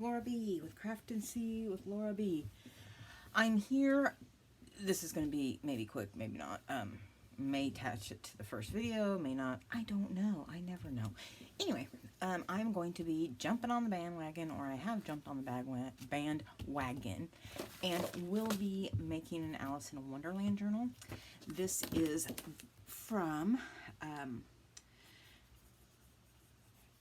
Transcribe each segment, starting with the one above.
Laura B, with Craft and See with Laura B. I'm here. This is going to be maybe quick, maybe not. May attach it to the first video, may not. I don't know. I never know. Anyway, I'm going to be jumping on the bandwagon, or I have jumped on the bandwagon, and will be making an Alice in Wonderland journal. This is from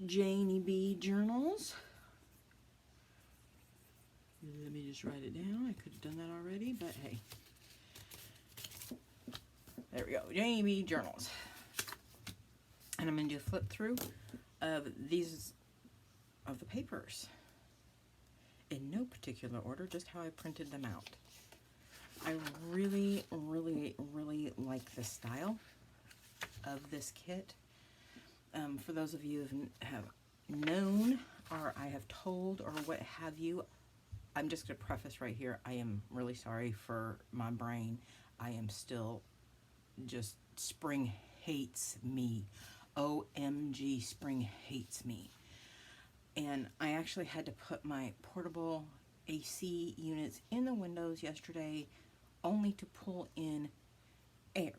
Janie B Journals. Let me just write it down. I could have done that already, but hey. There we go. Janie B Journals. And I'm going to do a flip through of these, of the papers. In no particular order, just how I printed them out. I really, really, really like the style of this kit. For those of you who have known, or I have told, or what have you, I'm just going to preface right here, I am really sorry for my brain. I am still just, spring hates me. OMG, spring hates me. And I actually had to put my portable AC units in the windows yesterday only to pull in air.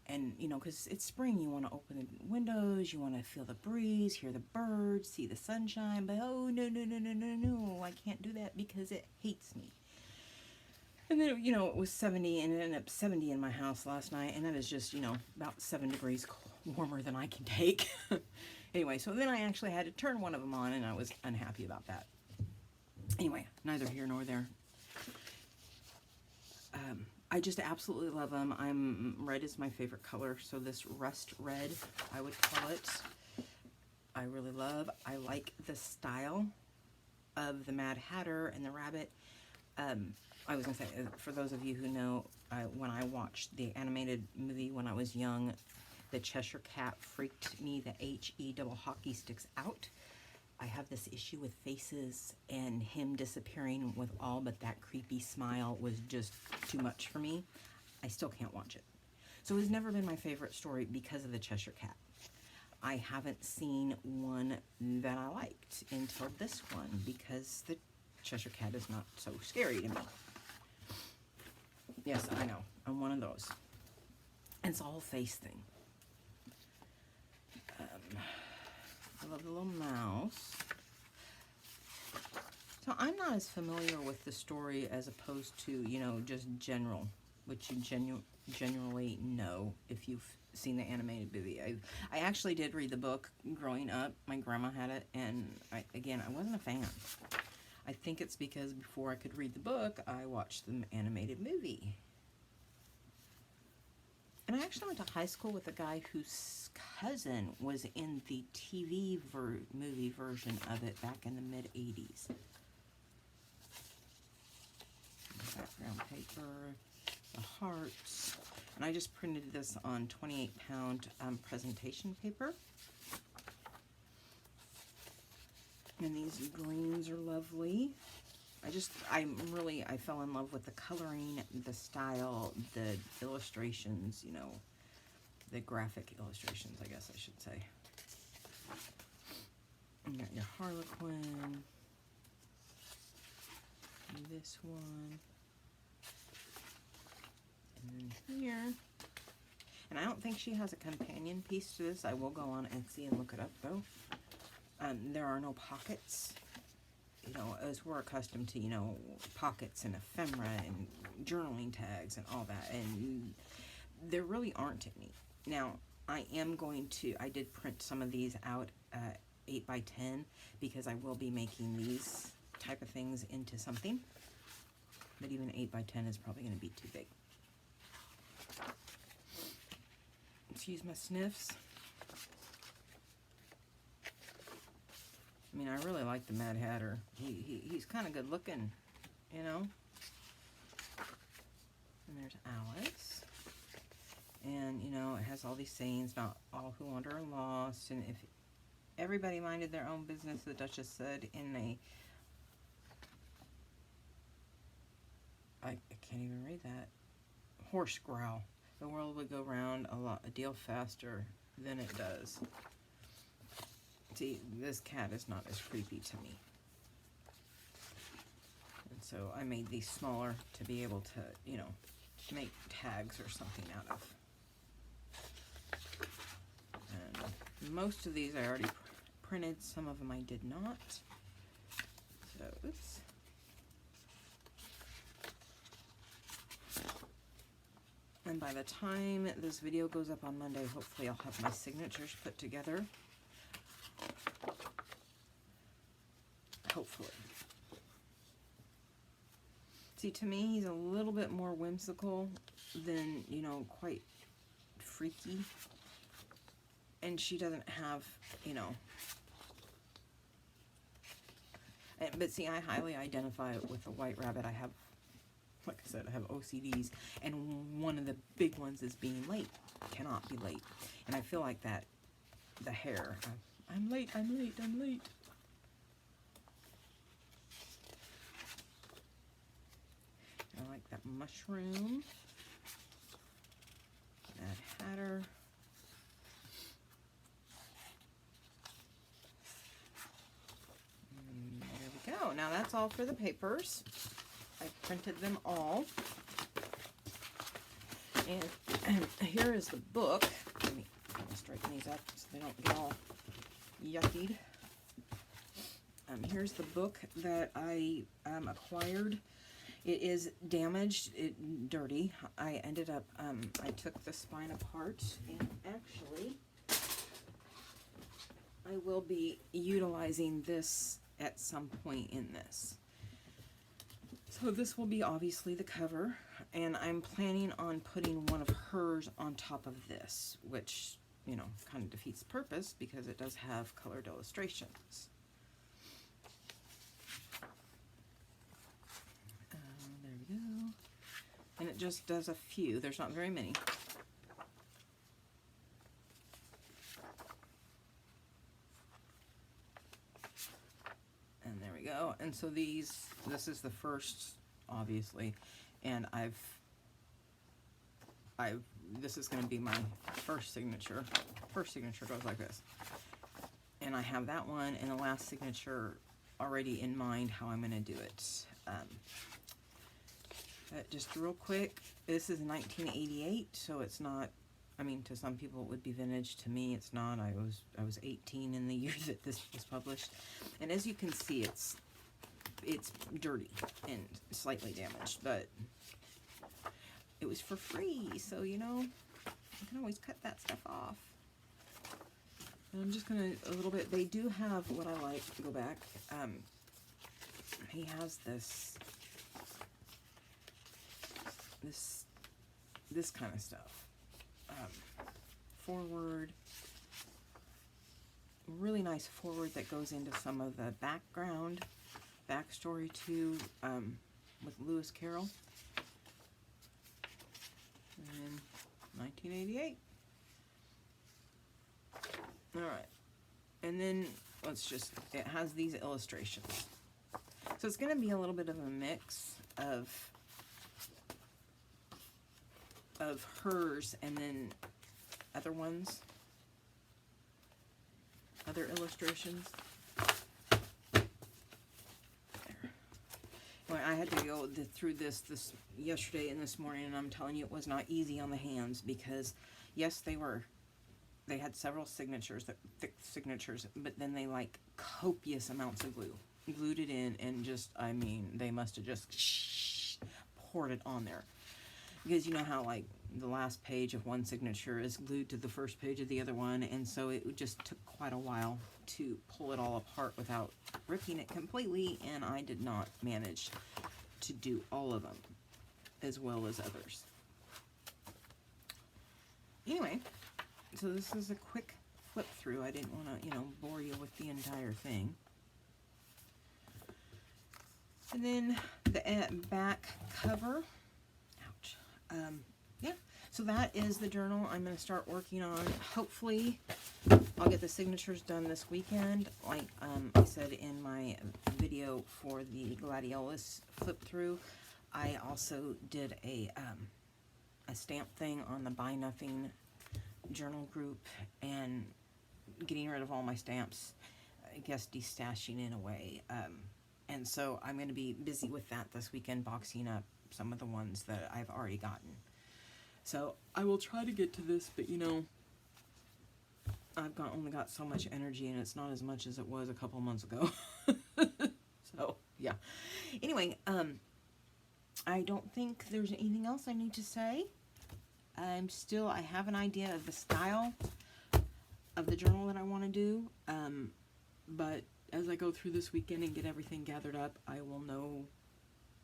And, you know, because it's spring, you want to open the windows, you want to feel the breeze, hear the birds, see the sunshine, but oh, no, no, no, no, no, no, I can't do that because it hates me. And then, you know, it was 70, and it ended up 70 in my house last night, and that is just, you know, about 7 degrees warmer than I can take. Anyway, so then I actually had to turn one of them on, and I was unhappy about that. Anyway, neither here nor there. I just absolutely love them. Red is my favorite color, so this rust red, I would call it, I really love. I like the style of the Mad Hatter and the rabbit. I was going to say, for those of you who know, when I watched the animated movie when I was young, the Cheshire Cat freaked me the H-E double hockey sticks out. I have this issue with faces, and him disappearing with all but that creepy smile was just too much for me. I still can't watch it. So it's never been my favorite story because of the Cheshire Cat. I haven't seen one that I liked until this one, because the Cheshire Cat is not so scary to me. Yes, I know. I'm one of those. It's a whole face thing. I love the little mouse. So I'm not as familiar with the story as opposed to, you know, just general, which you generally know if you've seen the animated movie. I actually did read the book growing up. My grandma had it, and I wasn't a fan. I think it's because before I could read the book, I watched the animated movie. And I actually went to high school with a guy whose cousin was in the TV movie version of it back in the mid-80s. Background paper, the hearts. And I just printed this on 28-pound presentation paper. And these greens are lovely. I fell in love with the coloring, the style, the illustrations, you know, the graphic illustrations, I guess I should say. You got your Harlequin, and this one, and then here. And I don't think she has a companion piece to this. I will go on Etsy and look it up, though. There are no pockets. You know, as we're accustomed to, you know, pockets and ephemera and journaling tags and all that, and there really aren't any. Now, I did print some of these out 8x10 because I will be making these type of things into something, but even 8x10 is probably going to be too big. Excuse my sniffs. I mean, I really like the Mad Hatter. He's kind of good looking, you know. And there's Alice. And, you know, it has all these sayings about all who wander are lost. And if everybody minded their own business, the Duchess said in a... I can't even read that. Horse growl. The world would go round a deal faster than it does. See, this cat is not as creepy to me. so I made these smaller to be able to, you know, make tags or something out of. And most of these I already printed, some of them I did not. So, oops. And by the time this video goes up on Monday, hopefully I'll have my signatures put together. Hopefully. See, to me, he's a little bit more whimsical than, you know, quite freaky. And she doesn't have, you know... But see, I highly identify with the white rabbit. I have, like I said, I have OCDs. And one of the big ones is being late. Cannot be late. And I feel like that, the hair. I'm late, I'm late, I'm late. I like that mushroom. That hatter. There we go. Now that's all for the papers. I printed them all. And here is the book. Let me straighten these up so they don't get all yuckied. Here's the book that I acquired. It is damaged, dirty. I ended up, I took the spine apart, and actually, I will be utilizing this at some point in this. So this will be obviously the cover, and I'm planning on putting one of hers on top of this, which, you know, kind of defeats the purpose because it does have colored illustrations. There we go. And it just does a few. There's not very many. And there we go. And so this is the first, obviously, and this is going to be my first signature. First signature goes like this. And I have that one and the last signature already in mind how I'm going to do it. Just real quick, this is 1988, so it's not, I mean, to some people it would be vintage. To me, it's not. I was 18 in the year that this was published. And as you can see, it's dirty and slightly damaged, but it was for free, so, you know, you can always cut that stuff off. And I'm just going to, a little bit, they do have what I like, go back, he has this kind of stuff. Forward, really nice forward that goes into some of the backstory to, with Lewis Carroll. And 1988. Alright. And then, it has these illustrations. So it's going to be a little bit of a mix of hers and then other ones, other illustrations. There. Well, I had to go through this yesterday and this morning, and I'm telling you, it was not easy on the hands because, yes, they had several signatures, thick signatures, but then they like copious amounts of glue. Glued it in and just, I mean, they must have just poured it on there. Because you know how like the last page of one signature is glued to the first page of the other one, and so it just took quite a while to pull it all apart without ripping it completely, and I did not manage to do all of them as well as others. Anyway, so this is a quick flip through. I didn't want to, you know, bore you with the entire thing. And then the back cover. Ouch. Yeah, so that is the journal I'm going to start working on. Hopefully, I'll get the signatures done this weekend. Like I said in my video for the Gladiolus flip through, I also did a stamp thing on the Buy Nothing journal group and getting rid of all my stamps. I guess destashing in a way. And so I'm going to be busy with that this weekend, boxing up some of the ones that I've already gotten. So I will try to get to this, but you know, only got so much energy, and it's not as much as it was a couple months ago. So yeah. Anyway, I don't think there's anything else I need to say. I have an idea of the style of the journal that I want to do, but as I go through this weekend and get everything gathered up, I will know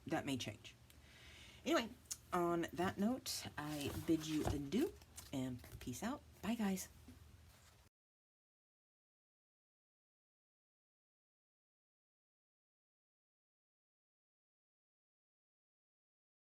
that may change. Anyway, on that note, I bid you adieu and peace out. Bye, guys.